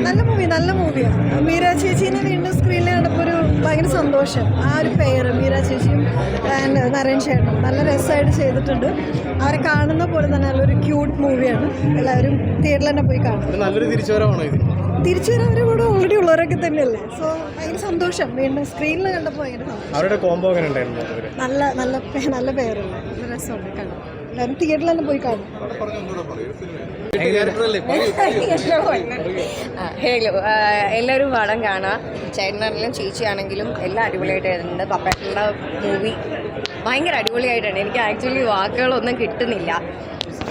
നല്ല മൂവിയാണ്. മീര ചേച്ചീനെ വീണ്ടും സ്ക്രീനിൽ കണ്ടപ്പോൾ ഒരു ഭയങ്കര സന്തോഷം. ആ ഒരു പെയർ മീര ചേച്ചിയും ആൻഡ് നരൻ ചേട്ടനും നല്ല രസമായിട്ട് ചെയ്തിട്ടുണ്ട്. അവരെ കാണുന്ന പോലെ തന്നെ നല്ലൊരു ക്യൂട്ട് മൂവിയാണ്. എല്ലാവരും തിയേറ്ററിൽ തന്നെ പോയി കാണും. നല്ലൊരു തിരിച്ചുവരവാണോ ഇത്? തിരിച്ചുവരാൻ അവരുടെ കൂടെ ഓൾറെഡി ഉള്ളവരൊക്കെ തന്നെയല്ലേ. സോ ഭയങ്കര സന്തോഷം. വീണ്ടും സ്ക്രീനിൽ കണ്ടപ്പോൾ ഭയങ്കര സന്തോഷം. അവരുടെ കോംബോ എങ്ങനെ ഉണ്ടായിരുന്നു? നല്ല പേരല്ലേ, നല്ല രസമുണ്ട് കാണാൻ. എല്ലാവരും തിയേറ്ററിൽ തന്നെ പോയി കാണും. ഹേലോ, എല്ലാവരും പടം കാണാം. ചേട്ടനാണെങ്കിലും ചേച്ചിയാണെങ്കിലും എല്ലാം അടിപൊളിയായിട്ട് എഴുതുന്നുണ്ട്. പപ്പേട്ടൻ്റെ മൂവി ഭയങ്കര അടിപൊളിയായിട്ടുണ്ട്. എനിക്ക് ആക്ച്വലി വാക്കുകളൊന്നും കിട്ടുന്നില്ല.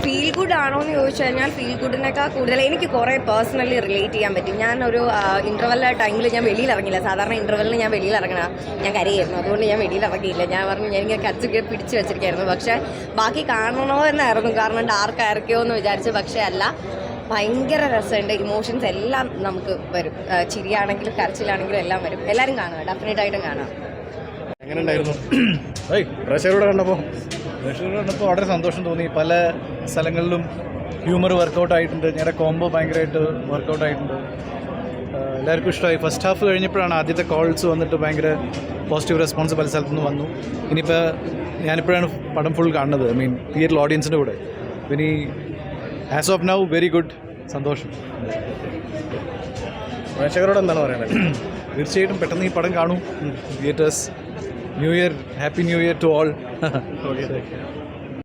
ഫീൽ ഗുഡ് ആണോ എന്ന് ചോദിച്ചു കഴിഞ്ഞാൽ ഫീൽ ഗുഡിനേക്കാൾ കൂടുതൽ എനിക്ക് കുറേ പേഴ്സണലി റിലേറ്റ് ചെയ്യാൻ പറ്റും. ഞാനൊരു ഇൻ്റർവെൽ ടൈമിൽ ഞാൻ വെളിയിൽ ഇറങ്ങില്ല. സാധാരണ ഇൻ്റർവെല്ലിന് ഞാൻ വെളിയിൽ ഇറങ്ങണം, ഞാൻ കരയായിരുന്നു. അതുകൊണ്ട് ഞാൻ വെളിയിൽ ഇറങ്ങിയില്ല. ഞാൻ പറഞ്ഞു ഞാനിങ്ങനെ കച്ചൊക്കെ പിടിച്ച് വെച്ചിരിക്കുകയായിരുന്നു. പക്ഷേ ബാക്കി കാണണോ എന്നായിരുന്നു, കാരണം ഡാർക്ക് ആയിരിക്കുമോ എന്ന് വിചാരിച്ചു. പക്ഷേ അല്ല, ഭയങ്കര രസമുണ്ട്. ഇമോഷൻസ് എല്ലാം നമുക്ക് വരും. ചിരിയാണെങ്കിലും കരച്ചിലാണെങ്കിലും എല്ലാം വരും. എല്ലാവരും കാണുക, ഡെഫിനറ്റായിട്ടും കാണാം. എങ്ങനെ ഉണ്ടായിരുന്നു പ്രേക്ഷകരോട് കണ്ടപ്പോൾ? വളരെ സന്തോഷം തോന്നി. പല സ്ഥലങ്ങളിലും ഹ്യൂമർ വർക്കൗട്ട് ആയിട്ടുണ്ട്. ഞങ്ങളുടെ കോംബോ ഭയങ്കരമായിട്ട് വർക്കൗട്ട് ആയിട്ടുണ്ട്. എല്ലാവർക്കും ഇഷ്ടമായി. ഫസ്റ്റ് ഹാഫ് കഴിഞ്ഞപ്പോഴാണ് ആദ്യത്തെ കോൾസ് വന്നിട്ട് ഭയങ്കര പോസിറ്റീവ് റെസ്പോൺസ് പല സ്ഥലത്തുനിന്ന് വന്നു. ഇനിയിപ്പോൾ ഞാനിപ്പോഴാണ് പടം ഫുൾ കാണുന്നത്, ഐ മീൻ തിയേറ്റർ ഓഡിയൻസിൻ്റെ കൂടെ. ഇനി as of now very good. സന്തോഷം. പ്രേക്ഷകരോട് എന്താണ് പറയുന്നത്? തീർച്ചയായിട്ടും പെട്ടെന്ന് ഈ പടം കാണൂ. Theatres. New year, happy new year to all. Okay.